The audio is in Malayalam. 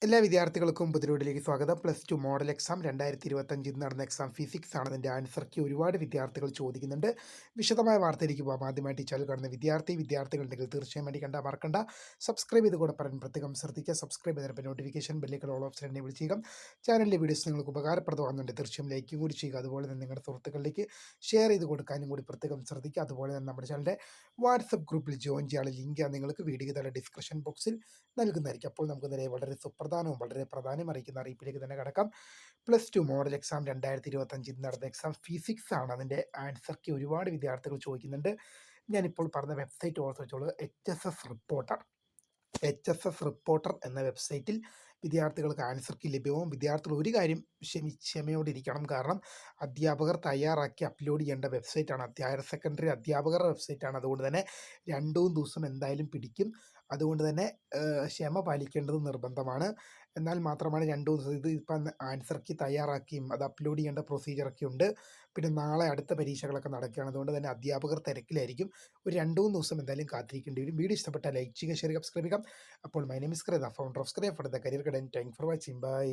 എല്ലാ വിദ്യാർത്ഥികൾക്കും പുതിരോഡിലേക്ക് സ്വാഗതം. പ്ലസ് ടു മോഡൽ എക്സാം 2025 നടന്ന എക്സാം ഫിസിക്സ് ആണ്. അതിൻ്റെ ആൻസർ കീ ഒരുപാട് വിദ്യാർത്ഥികൾ ചോദിക്കുന്നുണ്ട്. വിശദമായ വാർത്തയിലേക്ക് പോകാം. ആദ്യമായിട്ട് ഈ ചാനൽ കാണുന്ന വിദ്യാർത്ഥികളുണ്ടെങ്കിൽ തീർച്ചയായും വേണ്ടി മറക്കണ്ട സബ്സ്ക്രൈബ് ചെയ്ത് കൂടെ പറയാൻ പ്രത്യേകം ശ്രദ്ധിക്കുക. സബ്സ്ക്രൈബ് ചെയ്തപ്പോൾ നോട്ടിഫിക്കേഷൻ ബെല്ലേക്കുള്ള ഓൾ ഓപ്ഷൻ എന്നെ വിളിക്കുക. ചാനലിലെ വീഡിയോസ് നിങ്ങൾക്ക് ഉപകാരപ്രദമാകുന്നുണ്ട് തീർച്ചയായും ലൈക്കും കൂടി ചെയ്യുക. അതുപോലെ തന്നെ നിങ്ങളുടെ സുഹൃത്തുക്കളിലേക്ക് ഷെയർ ചെയ്ത് കൊടുക്കാനും കൂടി പ്രത്യേകം ശ്രദ്ധിക്കുക. അതുപോലെ തന്നെ നമ്മുടെ ചാനലിൻ്റെ വാട്സപ്പ് ഗ്രൂപ്പിൽ ജോയിൻ ചെയ്യാനുള്ള ലിങ്ക് നിങ്ങൾക്ക് വീഡിയോ താഴെ ഡിസ്ക്രിപ്ഷൻ ബോക്സിൽ നൽകുന്നതായിരിക്കും. അപ്പോൾ നമുക്ക് നേരെ വളരെ സുപ്രധാനവും വളരെ പ്രാധാന്യം അറിയിക്കുന്ന അറിയിപ്പിലേക്ക് തന്നെ കടക്കാം. പ്ലസ് ടു മോഡൽ എക്സാം 2025 നടന്ന എക്സാം ഫിസിക്സ് ആണ്. അതിൻ്റെ ആൻസർ കീ ഒരുപാട് വിദ്യാർത്ഥികൾ ചോദിക്കുന്നുണ്ട്. ഞാനിപ്പോൾ പറഞ്ഞ വെബ്സൈറ്റ് ഓർത്ത് വെച്ചോളൂ. HSS റിപ്പോർട്ടർ എന്ന വെബ്സൈറ്റിൽ വിദ്യാർത്ഥികൾക്ക് ആൻസർ കീ ലഭ്യവും. വിദ്യാർത്ഥികൾ ഒരു കാര്യം ക്ഷമയോടിരിക്കണം. കാരണം അധ്യാപകർ തയ്യാറാക്കി അപ്ലോഡ് ചെയ്യേണ്ട വെബ്സൈറ്റാണ്. ഹയർ സെക്കൻഡറി അധ്യാപകരുടെ വെബ്സൈറ്റാണ്. അതുകൊണ്ട് തന്നെ 2 ദിവസം എന്തായാലും പിടിക്കും. അതുകൊണ്ട് തന്നെ ക്ഷമ പാലിക്കേണ്ടത് നിർബന്ധമാണ്. എന്നാൽ മാത്രമാണ് 2 ദിവസം ഇപ്പം ആൻസർ കീ തയ്യാറാക്കിയും അത് അപ്ലോഡ് ചെയ്യേണ്ട പ്രൊസീജിയറൊക്കെ ഉണ്ട്. പിന്നെ നാളെ അടുത്ത പരീക്ഷകളൊക്കെ നടക്കുകയാണ്. അതുകൊണ്ട് തന്നെ അധ്യാപകർ തിരക്കിലായിരിക്കും. ഒരു 2-3 ദിവസം എന്തായാലും കാത്തിരിക്കേണ്ടി വരും. വീഡിയോ ഇഷ്ടപ്പെട്ടാൽ ലൈക്ക് ചെയ്യുക, ഷെയർ ചെയ്യുക, സബ്സ്ക്രൈബ് ചെയ്യുക. അപ്പോൾ my name is Kretha, founder of സ്ക്രേ for the career guidance. Thank for watching. By.